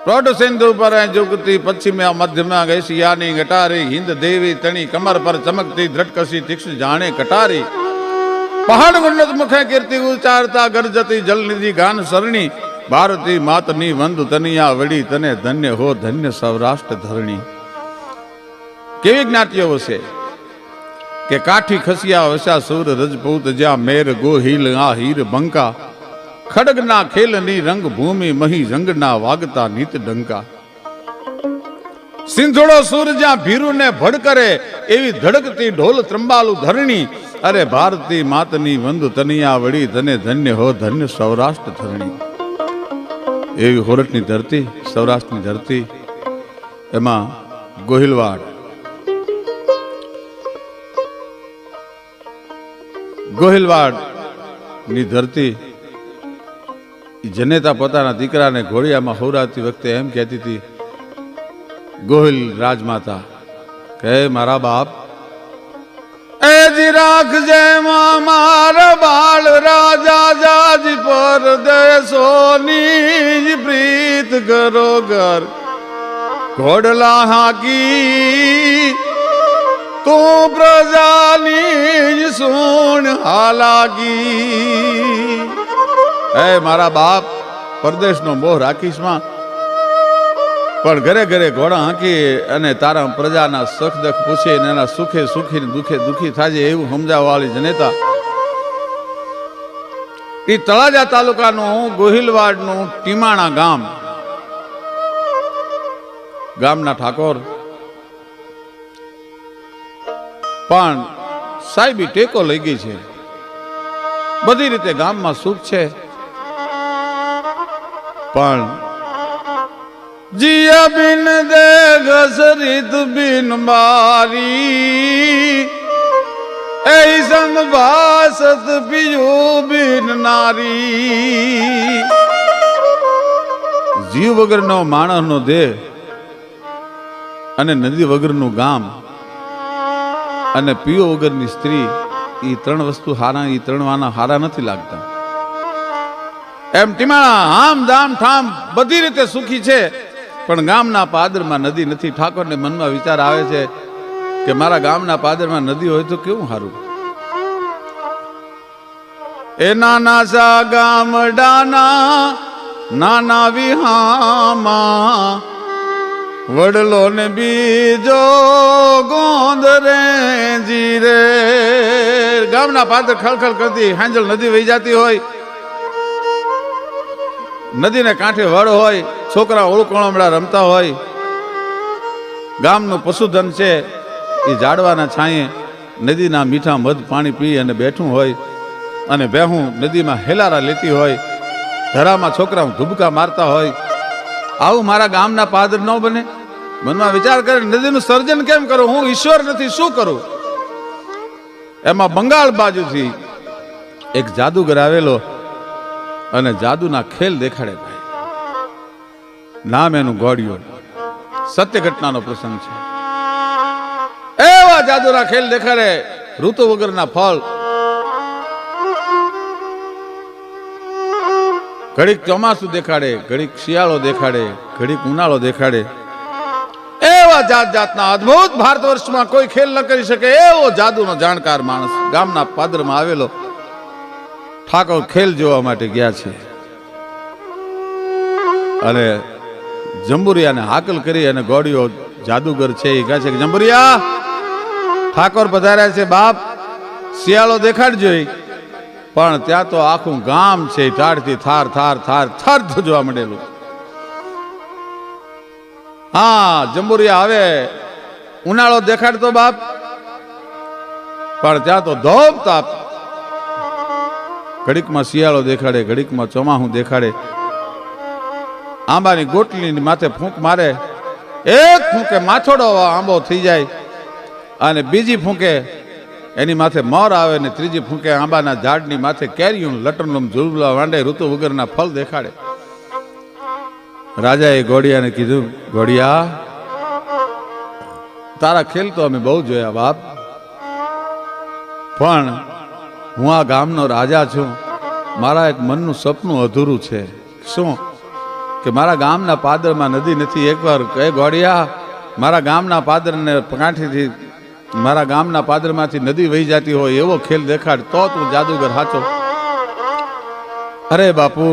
प्रौढ़ सिंधु पर जुगती पश्चिम मध्य में एशियानी गटारी हिंद देवी तणी कमर पर चमकती दृढ़कसी तीक्ष्ण जाने कटारी पहाड़ उन्नत मुखे कीर्ति उच्चारता गरजती जल निधि गान सरणी भारती मातनी वंदु तनिया वड़ी तने धन्य हो धन्य सौराष्ट्र धरणी। केवी ज्ञातिओ वसे के काठी खसिया वसा सूर रजपूत ज्या मेर गोहिल आ हीर बंका खड़गना खेलनी रंग भूमि मही रंगना वागता नीत डंका सिंधुड़ो सूर ज्या भीरू ने भड़ करे एवी धड़कती ढोल त्रिंबालु धरणी अरे भारती मातनी वंदु तनिया वड़ी धने धन्य हो धन्य सौराष्ट्र धरणी। एवी होरठनी धरती सौराष्ट्रनी धरती एमा गोहिलवाड़ गोहिलवाड़ नी धरती जनेता पोताना दीकरा ने घोड़िया में होराती वखते एम कहती थी गोहिल राजमाता कहे मारा बाप एजी राख जय मार बाल राजा जाज पर देसोनी प्रीत करो घर घोड़ला हाकी तू प्रजानी सुन हालागी। ए मारा बाप परदेश नो मोह राखीश में पण घरे घरे घोड़ा हांकी अने तारा प्रजाना सख दख पूछे ने सुखे सुखी दुखे दुखी थाजे एवं समजाववाळी जनेता ई तळाजा तालुकानो गोहिलवाड़नो टीमाणा गामना ठाकोर पण साहेबी टेको लई गई छे बधी रीते गाममां सुख छे पण जिया बिन दे घसरित बिन मारी ऐ संग भासत पियो बिन नारी। जीव वगरनो माणसनो देह अने नदी वगरनु गाम अने पियो वगरनी स्त्री ई त्रण वस्तु हारा ई त्रण वाना हारा नथी लागता। एम टीमाणा आम दाम ठाम बधी रीते सुखी छे पण गामना पादरमा नदी नथी। ठाकोर ने मन में विचार आवे छे के मारा गामना पादरमा नदी होय तो केवुं हारुं। ए नाना सा गामडाना नाना विहामा वडलो ने बीजो गोंद रे जीरे। गामना पादर खलखल करती हांजल नदी वही जाती होय नदी ने कांठे वड़ होय छोकरा ओळकोळमड़ा रमता होय गामनु पशुधन छे ए झाड़वाना छाये नदीना मीठा मध पाणी पी अने बैठुं होय अने बेहूं नदीमां हेलारा लेती होय धरामां छोकरा धुबका मारता होय। आवुं मारा गामना पादर न बने। मनमा विचार करे नदीनुं सर्जन केम करूं हूँ ईश्वर नथी शुं करूं। एमां बंगाळ बाजुथी एक जादूगर आवेलो अने जादूना खेल देखाड़े भाई नाम एनु गोड़ियो सत्य घटनानो प्रसंग छे। एवा जादूना खेल देखाड़े ऋतु वगरना फल घड़ीक ચોમાસું देखाड़े घड़ीक शियाळो देखाड़े घड़ीक उनाळो देखाड़े। एवा जात जातना अद्भुत भारतवर्ष में कोई खेल न करी सके एवो जादूनो जाणकार माणस गामना पादरमां आवेलो ठाकोर खेल जोवा माटे गया छे अने जंबुरिया ने हाकल करी अने गोड़ियो जादूगर छे ए कहे छे के जंबुरिया ठाकोर पधार्या छे बाप शियाळो देखाडजो। पण त्या तो आखुं गाम छे ठाड़थी थार थार थार थार जोवा मळेलुं। हाँ जंबुरिया आवे उनाळो देखाडतो बाप पण त्या तो धोब ताप घड़ीक में शियाळो देखाड़े घड़ीक में ચોમાસું देखाड़े। आंबानी गोटली माथे फूंक मारे एक फूंके माथोड़ो आंबो थी जाए अने बीजी फूंके एनी माथे मोर आवे ने त्रीजी फूंके आंबाना झाड़नी माथे केरियूं लटरलम झूलबला वांडे ऋतु वगरना फल देखाड़े। राजाए गोड़िया ने कीधुं गोड़िया तारा खेल तो अमे बहु जोया बाप पण हूँ आ गामनो राजा छूं मारा एक मननु सपनु अधूरू छे। शुं કે મારા ગામના પાદરમાં નદી નથી. એકવાર કહે ગોળિયા, મારા ગામના પાદરને કાંઠેથી મારા ગામના પાદરમાંથી નદી વહી જતી હોય એવો ખેલ દેખાડ તો તું જાદુગર સાચો. અરે બાપુ,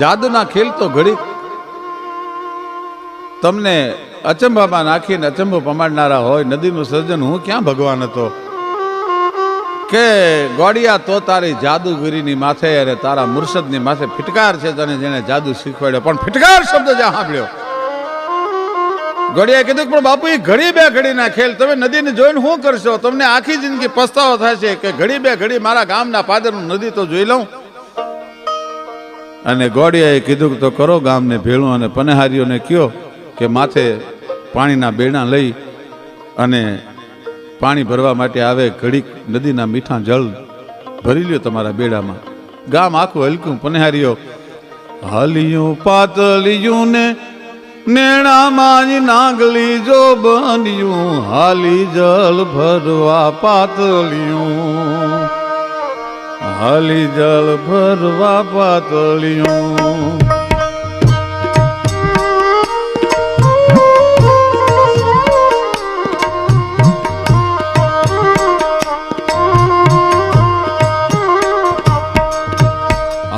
જાદુના ખેલ તો ઘડી તમને અચંબામાં નાખીને અચંબો પમાડનારા હોય. નદીનું સર્જન હું ક્યાં ભગવાન હતો કે ગોળિયા તો તારી જાદુગીરીની માથે અને તારા મુર્શદની માથે ફિટકાર છે તને જેને જાદુ શીખવાડ્યો. પણ ફિટકાર શબ્દ જ્યાં સાંભળ્યો ગોળિયાએ કીધું પણ બાપુ એ ઘડી બે ઘડીના ખેલ તમે નદીને જોઈને શું કરશો? તમને આખી જિંદગી પસ્તાવો થશે કે ઘડી બે ઘડી મારા ગામના પાદરનું નદી તો જોઈ લઉં. અને ગોળિયાએ કીધું તો કરો ગામને ભેળું અને પનેહારીઓને કયો કે માથે પાણીના બેડા લઈ અને પાણી ભરવા માટે આવે. ઘડીક નદીના મીઠા જળ ભરી લ્યો તમારા બેડામાં. ગામ આખું હલક્યું. પનેહારીઓ હાલિયું પાતળિયું ને નેણામાં નાગલી જો બન્યું, હાલી જલ ભરવા પાતળિયું, હાલી જલ ભરવા પાતળિયું.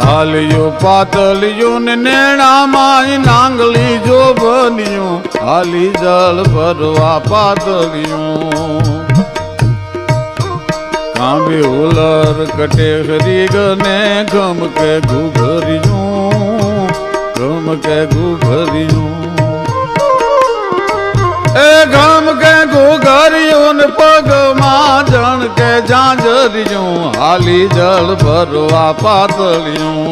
હાલિયું પાતળિયું ને નેણામાં નાંગલી જો બન્યું, હાલી જળ ભરવા પાતળિયું. કાંબે ઉલર કટે હરી ગને ગમ કે ઘુઘરિયું, ગમ કે ઘુઘરિયું. એ ગમ કે ઘુઘરિયું ને પગમાં જણ કે ઝાંઝરિયું, હાલી જળ ભરવા પાતળિયું.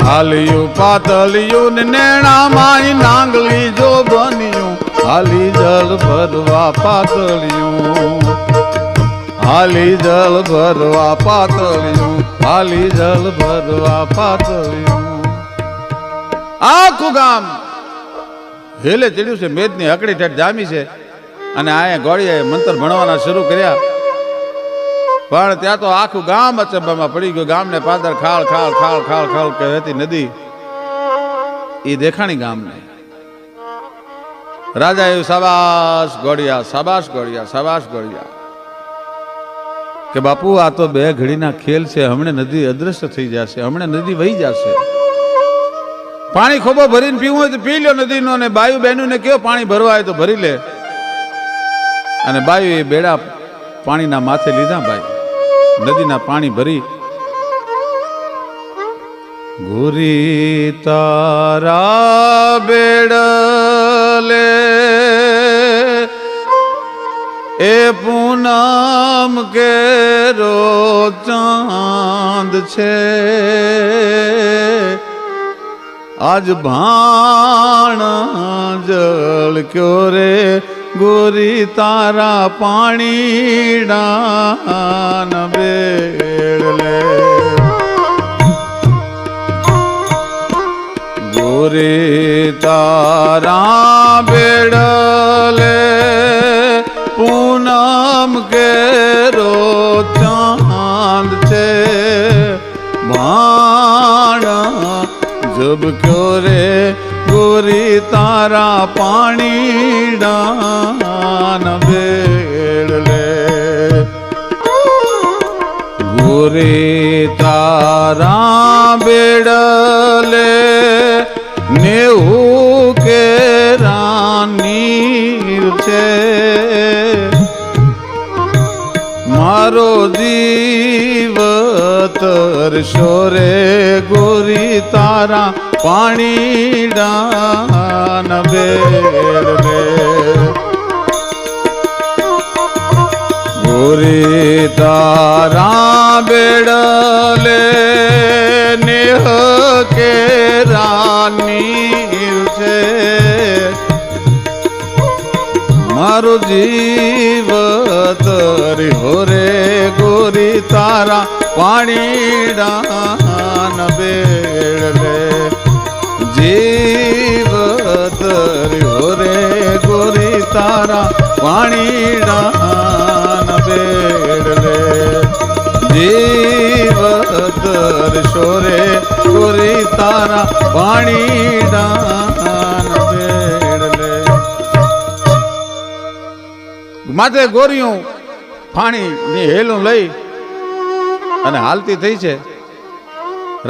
હાલિયું પાતળિયું ને નેણામાં નાંગલી જો બન્યું, હાલી જળ ભરવા પાતળિયું, હાલી જળ ભરવા પાતળિયું, હાલી જળ ભરવા પાતળિયું. આખું ગામ હેલે ચડ્યું છે. મેદની હકડી ઠેઠ જામી છે અને આ ગોળિયાએ મંત્ર ભણવાના શરૂ કર્યા. પણ ત્યાં તો આખું ગામ અચંબામાં પડી ગયું. ગામને પાદર ખાળ ખાળ ખાળ ખાળ ખાળ કહેતી નદી એ દેખાણી ગામને. રાજા એવું શાબાશ ગોળિયા, શાબાશ ગોળિયા, શાબાશ ગોળિયા કે બાપુ આ તો બે ઘડીના ખેલ છે. હમણાં નદી અદ્રશ્ય થઈ જશે, હમણાં નદી વહી જશે. પાણી ખોબો ભરીને પીવું હોય તો પી લો નદીનો. અને બાયુ બહેનોને કયો પાણી ભરવા હોય તો ભરી લે. અને બાયુ એ બેડા પાણીના માથે લીધા. ભાઈ નદીના પાણી ભરી. ગોરી તારા બેડલે એ પૂનમ કેરો ચાંદ છે, આજ ભાણ જળ ક્યો રે ગોરી તારા પાણીડાન બેડલે. ગોરી તારા બેડલે પૂનમ કેરો ચાંદ છે, ભાણ જબ ક્યો રે ગોરી તારા પાણીડાન બેડલે. ગોરી તારા બેડલે નેવું કેરાની છે, મારો જીવ તરશો રે ગોરી તારા પાણીડાન બેડલે. ગોરી તારા બેડલે નેહ કેરાની છે, મારો જીવ તર્યો રે ગોરી તારા પાણીડાન બેડલે જીવ તર્યો રે ગોરી તારા પાણીડાન બેડલે જીવ તરશો રે ગોરી તારા પાણીડાન બેડલે માથે ગોરીયું પાણીની હેલું લઈ અને હાલતી થઈ છે.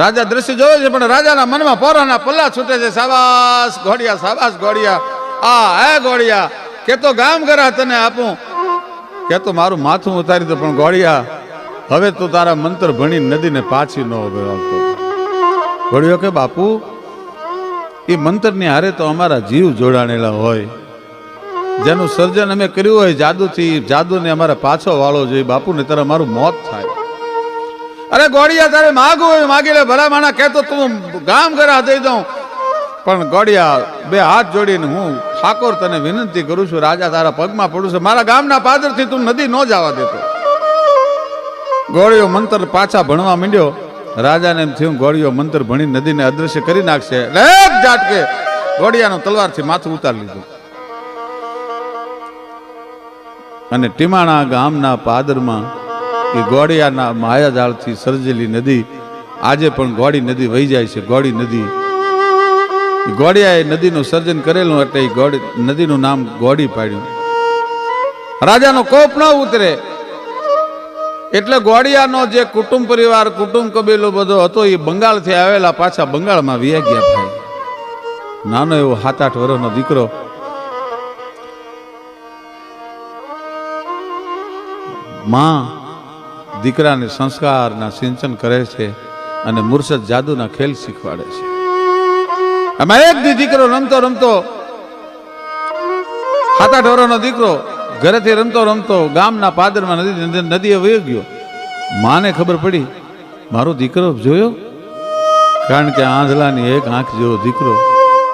રાજા દ્રશ્ય જોવે છે પણ રાજાના મનમાં પોરાના પલ્લા છૂટે છે. સાબાસ ઘોડિયા, સાબાસ ઘોડિયા, આ હે ઘોડિયા, કે તો ગામ કરા તને આપું, કે તો મારું માથું ઉતારી દો, પણ ઘોડિયા હવે તું તારા મંત્ર ભણી નદીને પાછી ન વળતો. ઘોડિયો કે બાપુ એ મંત્રની હારે તો અમારા જીવ જોડાણેલા હોય, જેનું સર્જન અમે કર્યું હોય જાદુથી, જાદુને અમારે પાછો વાળો જોઈએ બાપુ, ને તારે મારું મોત થાય. અરે ગોડિયા તારે માગવું હોય માગી લે, ભલા માણા કહેતો તું ગામ ઘરા દઈ દઉં, પણ ગોડિયા બે હાથ જોડીને હું ઠાકોર તને વિનંતી કરું છું, રાજા તારા પગમાં પડું છું, મારા ગામના પાદરથી તું નદી ન જવા દેતો. ગોળિયો મંત્ર પાછા ભણવા માંડ્યો. રાજાને એમ થયું ગોળિયો મંત્ર ભણી નદીને અદ્રશ્ય કરી નાખશે. એક ઝાટકે ગોળિયાનો તલવારથી માથું ઉતારી લીધું અને ટીમાણા ગામના પાદરમાં એ ગોળિયાના માયાજાળથી સર્જેલી નદી આજે પણ ગોળી નદી વહી જાય છે. ગોળી નદી, ગોળિયાએ નદીનું સર્જન કરેલું એટલે એ નદીનું નામ ગોળી પાડ્યું. રાજાનો કોપ ન ઉતરે એટલે ગોળિયાનો જે કુટુંબ પરિવાર, કુટુંબ કબીલો બધો હતો એ બંગાળથી આવેલા પાછા બંગાળમાં વિયા ગયા. ભાઈ નાનો એવો 7-8 વર્ષનો દીકરો માં દીકરાને સંસ્કારના સિંચન કરે છે અને મુર્શદ જાદુના ખેલ શીખવાડે છે. આમાં એક દીકરો રમતો રમતો 7-8 વર્ષનો દીકરો ઘરેથી રમતો રમતો ગામના પાદરમાં નદીએ વહી ગયો. માને ખબર પડી મારો દીકરો જોયો, કારણ કે આંધળાની એક આંખ જેવો દીકરો.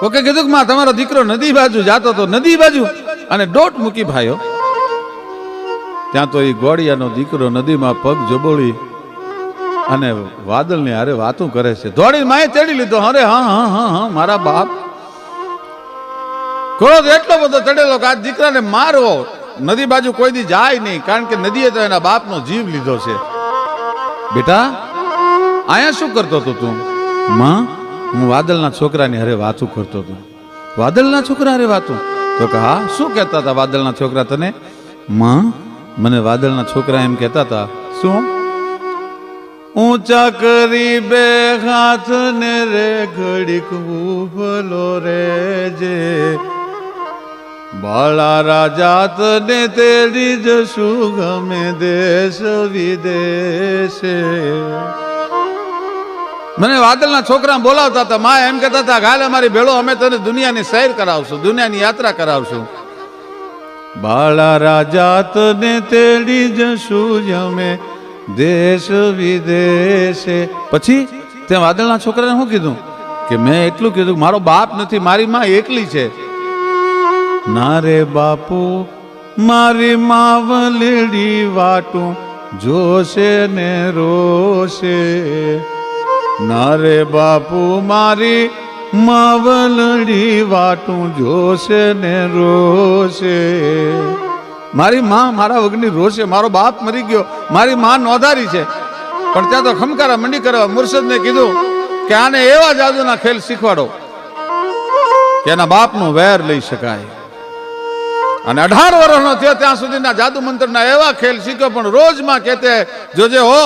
કોકે કીધું કે માં તમારો દીકરો નદી બાજુ જાતો તો, નદી બાજુ, અને ડોટ મૂકી ભાઈઓ. ત્યાં તો એ ગોળિયાનો દીકરો નદીમાં પગ જબોળી અને વાદળની હારે વાતું કરે છે. દોડી માએ તેડી લીધો. અરે હા હા હા હા મારા બાપ. ક્રોધ એટલો બધો ચડેલો કે આ દીકરાને મારવો, નદી બાજુ કોઈ દી જાય નહીં, કારણ કે નદીએ તો એના બાપનો જીવ લીધો છે. બેટા અહીંયા શું કરતો હતો તું? માં હું વાદળના છોકરાની હારે વાતું કરતો હતો. વાદળના છોકરા હારે વાતું? તો કે હા. શું કહેતા હતા વાદળના છોકરા તને? માં મને વાદળના છોકરા એમ કહેતા હતા. શું? ઊંચા કરી બે હાથ ને રે ઘડીક ઉભલો રેજે, બાળા રાજા તને તેડી જશું ગમે દેશ વિદેશે. મને વાદળના છોકરા બોલાવતા હતા. માં એમ કહેતા હતા હાલ અમારી ભેળો, અમે તને દુનિયાની સૈર કરાવશું, દુનિયાની યાત્રા કરાવશું. બાળા રાજા તને તેડી જશું અમે દેશ વિદેશે. પછી તે વાદળના છોકરાને શું કીધું કે મેં એટલું કીધું મારો બાપ નથી, મારી માં એકલી છે. ના રે બાપુ મારી માવલડી વાટું જોશે ને રોશે. ના રે બાપુ મારી માવલડી વાટું જોશે ને રોશે. મારી માં મારા વગરની રોશે. મારો બાપ મરી ગયો, મારી માં નોંધારી છે. પણ ત્યાં તો ખમકારા મંડી કરવા મુર્શદને કીધું કે આને એવા જાદુના ખેલ શીખવાડો કે એના બાપનું વેર લઈ શકાય. અને 18 વર્ષનો થયો ત્યાં સુધીના જાદુ મંત્રના એવા ખેલ શીખ્યો. પણ રોજમાં કહેતે જોજે હો,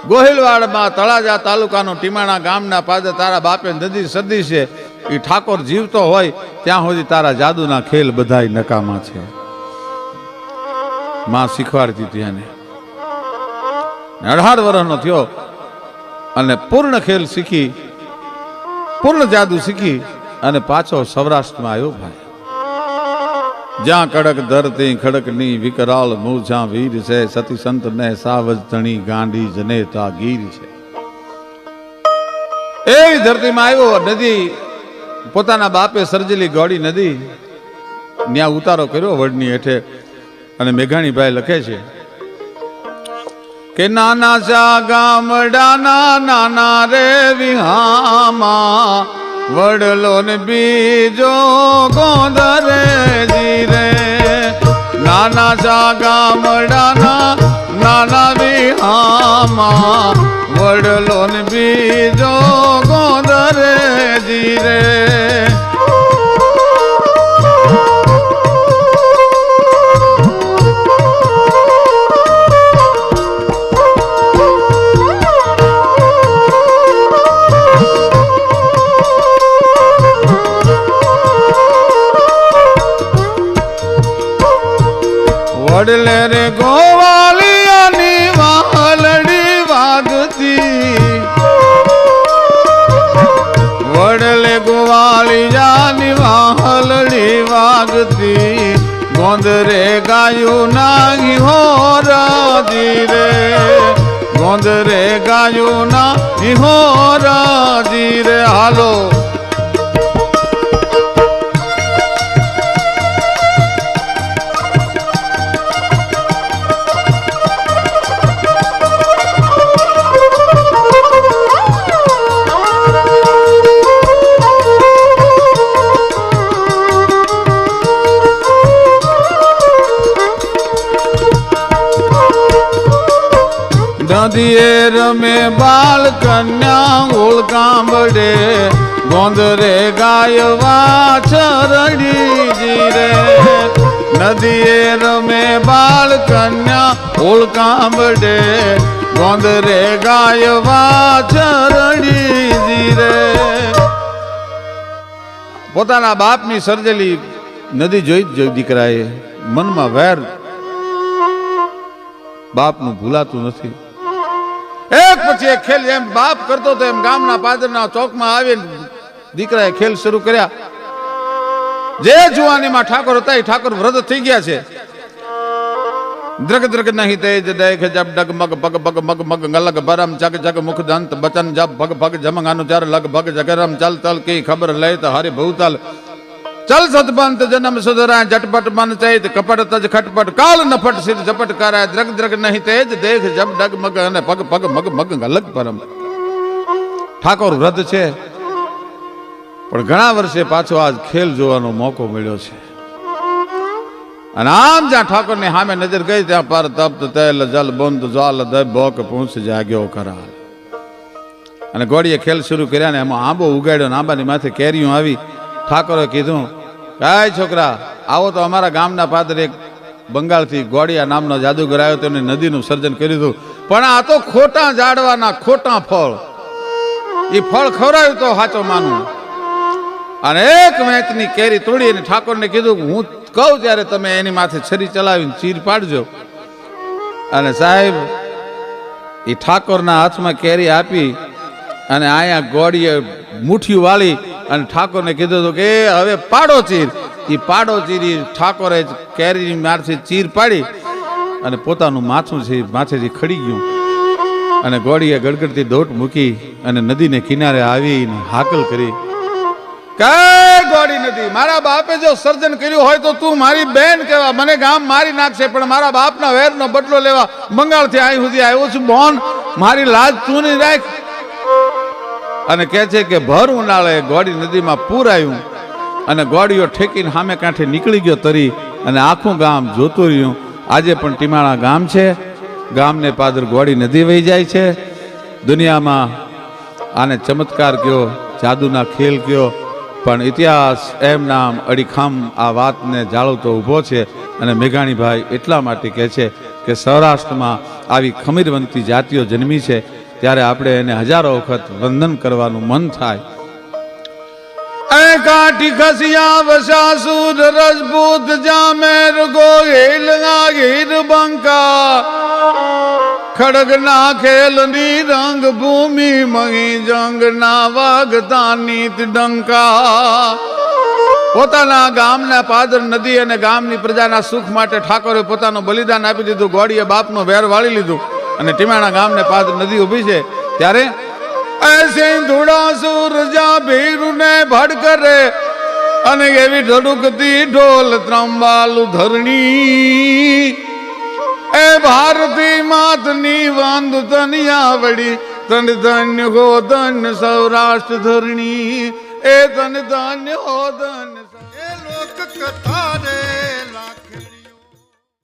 ગોહિલવાડમાં તળાજા તાલુકાનું ટીમાણા ગામના પાદર તારા બાપે નદી સદી છે. એ ઠાકોર જીવતો હોય ત્યાં સુધી તારા જાદુના ખેલ બધાય નકામા છે. માં શીખવાડતી હતી એને. 18 વર્ષનો થયો અને પૂર્ણ ખેલ શીખી, પૂર્ણ જાદુ શીખી અને પાછો સૌરાષ્ટ્રમાં આવ્યો. ભાઈ જ્યાં કડક ધરતી ખડકની વિકરાળ મૂર્છા વીર છે, સતી સંત ને સાવજ ધણી ગાંડી જનેતા ગીર છે. એવી ધરતીમાં આવ્યો. નદી પોતાના બાપે સર્જેલી ગોળી નદી ત્યાં ઉતારો કર્યો વડની હેઠે. અને મેઘાણીભાઈ લખે છે કે નાના શા ગામડાના નાના રે વિહામાં વડલો ને બીજો ગોંદરે જીરે નાના શા ગામડાના નાના વિહામાં વડલો ને બીજો ગોંદરે જીરે વડલે રે ગોવાલિયાની વાલડી વાગતી વડલે ગોવાલિયાની વાલડી વાગતી ગોંદરે ગાયું નાગી હોરાજી રે ગોંદરે ગાયું નાગી હોરાજી રે હાલો નદીએ રમે બાલ કન્યા ઓળકાંબડે ગોંદરે ગાય વાછરડી રે નદીએ રમે બાલ કન્યા ઓળકાંબડે ગોંદરે ગાય વાછરડી રે પોતાના બાપની સર્જેલી નદી જોઈ દીકરાએ મનમાં વેર બાપનું ભૂલાતું નથી એક પછી એક ખેલ એમ બાપ કરતો તો એમ ગામના પાદરના ચોકમાં આવીને દીકરાએ ખેલ શરૂ કર્યા જે જુવાનીમાં ઠાકોર હતા એ ઠાકોર વ્રત થઈ ગયા છે દ્રગ દ્રગ નહીં તેજ દેખ જબ ડગ મગ પગ પગ મગ મગ ગલગ બરમ જગ જગ મુખ દંત બચન જબ ભગ ભગ જમંગ અનુચાર લગ ભગ જગરમ ચલ તલ કી ખબર લે તો હરિ ભૂતલ चल सतबंत जन्म सुधरा झटपट मन चैत कपट तज खटपट काल नफट सिर झपट कराय द्रग द्रग नहीं तेज देख जब डग मग અને પગ પગ મગ મગ ગલગ પરમ ઠાકોર વ્રત છે પણ ઘણા વર્ષે પાછો આજ ખેલ જોવાનો મોકો મળ્યો છે અને આમ જ્યાં ઠાકોરની સામે નજર ગઈ ત્યાં પર તપ્ત તેલ જલ બંધ જ્વાલ દય બોક પૂંછ જાગ્યો કરાલ અને ગોળીએ ખેલ શરૂ કર્યા ને એમાં આંબો ઉગાડ્યો ને આંબાની માથે કેરીઓ આવી ઠાકોરે કીધું કાય છોકરા આવો તો અમારા ગામના પાદર એક બંગાળથી ગોળિયા નામનો જાદુગર આવ્યો તેને નદીનું સર્જન કર્યું હતું પણ આ તો ખોટા ઝાડવાના ખોટા ફળ એ ફળ ખવડાવ્યું તો સાચો માનું અને એક મેચની કેરી તોડી અને ઠાકોરને કીધું હું કહું ત્યારે તમે એની માથે છરી ચલાવીને ચીર પાડજો અને સાહેબ એ ઠાકોરના હાથમાં કેરી આપી અને અહીંયા ગોળીએ મુઠ્ઠી વાળી અને ઠાકોરને કીધું હતું કે હવે પાડો ચીર એ પાડો ચીરી ઠાકોરે કેરીની મારથી ચીર પાડી અને પોતાનું માથું છે માથેથી ખડી ગયું અને ગોળીએ ગડગડતી દોટ મૂકી અને નદીને કિનારે આવીને હાકલ કરી કે ગોળી નદી મારા બાપે જો સર્જન કર્યું હોય તો તું મારી બેન કહેવા મને ગામ મારી નાખશે પણ મારા બાપના વેરનો બદલો લેવા બંગાળથી અહીં સુધી આવ્યો છું બોન મારી લાજ તું નહીં રાખ અને કહે છે કે ભર ઉનાળે ગોળી નદીમાં પૂર આવ્યું અને ગોળીઓ ઠેકીને સામે કાંઠે નીકળી ગયો તરી અને આખું ગામ જોતું રહ્યું આજે પણ ટીમાળા ગામ છે ગામને પાદર ગોળી નદી વહી જાય છે દુનિયામાં આને ચમત્કાર કયો જાદુના ખેલ કયો પણ ઇતિહાસ એમ નામ અડીખામ આ વાતને જાળવતો ઊભો છે અને મેઘાણીભાઈ એટલા માટે કહે છે કે સૌરાષ્ટ્રમાં આવી ખમીરવંતી જાતિઓ જન્મી છે ત્યારે આપણે એને હજારો વખત વંદન કરવાનું મન થાય એ કાઠી ખસિયા વસાસુર રજપૂત જામેર ગોહિલ ગીર બંકા ખડગના ખેલની રંગ ભૂમિ મહી જંગના વાગતા નીત ડંકા પોતાના ગામના પાદર નદી અને ગામની પ્રજાના સુખ માટે ઠાકોરે પોતાનું બલિદાન આપી દીધું ગોળીએ બાપનો વેર વાળી લીધું અને ટીમાણા ગામને પાદર નદી ઊભી છે ત્યારે ऐसे धुड़ा सूरजा भीरू ने भड़ करे અને એવી ધડુકતી ઢોલ ત્રંબાલુ ધરણી એ ભારતી માં નાથની વાંધુ તનિયા વળી તન ધન્ય હો ધન્ય સૌરાષ્ટ્ર ધરણી એ તન ધન્ય હો ધન્ય એ લોક કથા રે